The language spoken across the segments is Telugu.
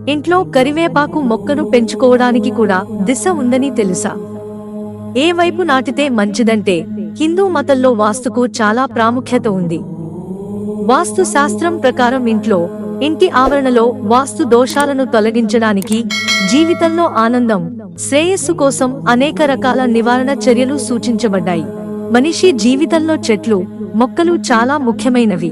ఇంట్లో కరివేపాకు మొక్కను పెంచుకోవడానికి కూడా దిశ ఉందని తెలుసా? ఏ వైపు నాటితే మంచిదంటే హిందూ మతంలో వాస్తుకు చాలా ప్రాముఖ్యత ఉంది. వాస్తు శాస్త్రం ప్రకారం ఇంటి ఆవరణలో వాస్తు దోషాలను తొలగించడానికి, జీవితంలో ఆనందం, శ్రేయస్సు కోసం అనేక రకాల నివారణ చర్యలు సూచించబడ్డాయి. మనిషి జీవితంలో చెట్లు, మొక్కలు చాలా ముఖ్యమైనవి.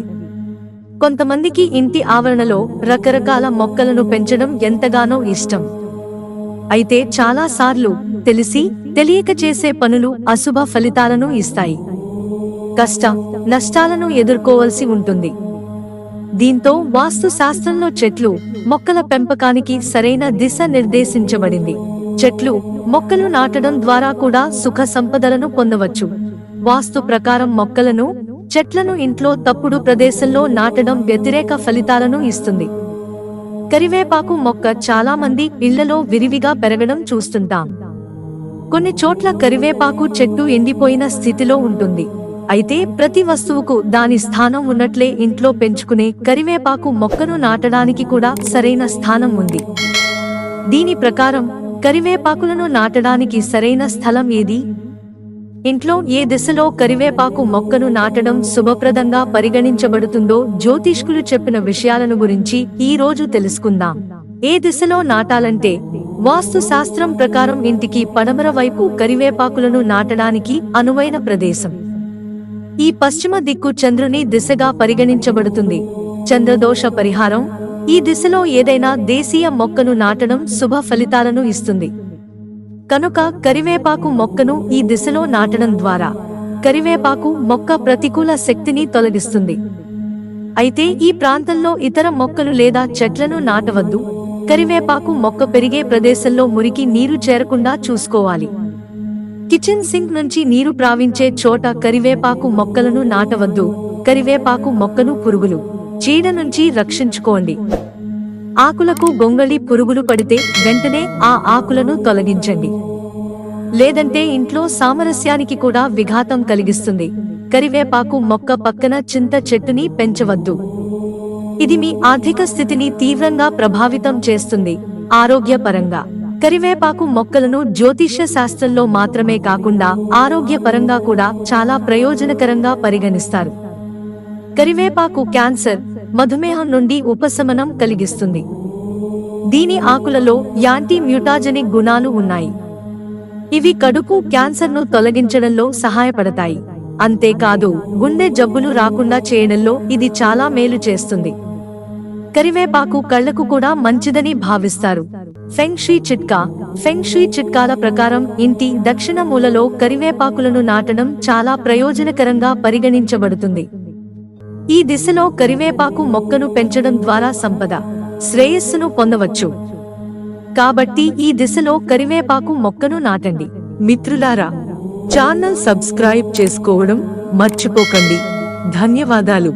కొంతమందికి ఇంటి ఆవరణలో రకరకాల మొక్కలను పెంచడం ఎంతగానో ఇష్టం. అయితే చాలా సార్లు తెలిసి తెలియక చేసే పనులు అశుభ ఫలితాలను ఇస్తాయి. కష్ట నష్టాలను ఎదుర్కోవలసి ఉంటుంది. దీంతో వాస్తు శాస్త్రంలో చెట్లు, మొక్కల పెంపకానికి సరైన దిశ నిర్దేశించబడింది. చెట్లు, మొక్కలు నాటడం ద్వారా కూడా సుఖ సంపదలను పొందవచ్చు. వాస్తు ప్రకారం మొక్కలను, చెట్లను ఇంట్లో తప్పుడు ప్రదేశంలో నాటడం వ్యతిరేక ఫలితాలను ఇస్తుంది. కరివేపాకు మొక్క చాలా మంది ఇళ్లలో విరివిగా పెరగడం చూస్తుంటాం. కొన్ని చోట్ల కరివేపాకు చెట్టు ఎండిపోయిన స్థితిలో ఉంటుంది. అయితే ప్రతి వస్తువుకు దాని స్థానం ఉన్నట్లే ఇంట్లో పెంచుకునే కరివేపాకు మొక్కను నాటడానికి కూడా సరైన స్థానం ఉంది. దీని ప్రకారం కరివేపాకులను నాటడానికి సరైన స్థలం ఏది? ఇంట్లో ఏ దిశలో కరివేపాకు మొక్కను నాటడం శుభప్రదంగా పరిగణించబడుతుందో జ్యోతిష్కులు చెప్పిన విషయాలను గురించి ఈ రోజు తెలుసుకుందాం. ఏ దిశలో నాటాలంటే వాస్తు శాస్త్రం ప్రకారం ఇంటికి పడమర వైపు కరివేపాకులను నాటడానికి అనువైన ప్రదేశం ఈ పశ్చిమ దిక్కు చంద్రుని దిశగా పరిగణించబడుతుంది. చంద్రదోష పరిహారం: ఈ దిశలో ఏదైనా దేశీయ మొక్కను నాటడం శుభ ఫలితాలను ఇస్తుంది. కనుక కరివేపాకు మొక్కను ఈ దిశలో నాటడం ద్వారా కరివేపాకు మొక్క ప్రతికూల శక్తిని తొలగిస్తుంది. అయితే ఈ ప్రాంతంలో ఇతర మొక్కలు లేదా చెట్లను నాటవద్దు. కరివేపాకు మొక్క పెరిగే ప్రదేశంలో మురికి నీరు చేరకుండా చూసుకోవాలి. కిచెన్ సింక్ నుంచి నీరు ప్రవహించే చోట కరివేపాకు మొక్కలను నాటవద్దు. కరివేపాకు మొక్కను పురుగులు, చీడ నుంచి రక్షించుకోండి. ఆకులకు గొంగళి పురుగులు పడితే వెంటనే ఆ ఆకులను తొలగించండి. లేదంటే ఇంట్లో సామరస్యానికి కూడా విఘాతం కలిగిస్తుంది. కరివేపాకు మొక్క పక్కన చింత చెట్టుని పెంచవద్దు. ఇది మీ ఆర్థిక స్థితిని తీవ్రంగా ప్రభావితం చేస్తుంది. ఆరోగ్యపరంగా కరివేపాకు మొక్కలను జ్యోతిష్య శాస్త్రంలో మాత్రమే కాకుండా ఆరోగ్యపరంగా కూడా చాలా ప్రయోజనకరంగా పరిగణిస్తారు. కరివేపాకు క్యాన్సర్, మధుమేహం నుండి ఉపశమనం కలిగిస్తుంది. దీని ఆకులలో యాంటీ మ్యూటాజెనిక్ గుణాలు ఉన్నాయి. ఇవి కడుపు క్యాన్సర్ను తొలగించడంలో సహాయపడతాయి. అంతేకాదు, గుండె జబ్బులు రాకుండా చేయడంలో ఇది చాలా మేలు చేస్తుంది. కరివేపాకు కళ్లకు కూడా మంచిదని భావిస్తారు. ఫెంగ్ షుయ్ చిట్కా: ఫెంగ్ షుయ్ చిట్కాల ప్రకారం ఇంటి దక్షిణ మూలలో కరివేపాకులను నాటడం చాలా ప్రయోజనకరంగా పరిగణించబడుతుంది. ఈ దిశలో కరివేపాకు మొక్కను పెంచడం ద్వారా సంపద, శ్రేయస్సును పొందవచ్చు. కాబట్టి ఈ దిశలో కరివేపాకు మొక్కను నాటండి. మిత్రులారా, ఛానల్ సబ్స్క్రైబ్ చేసుకోవడం మర్చిపోకండి. ధన్యవాదాలు.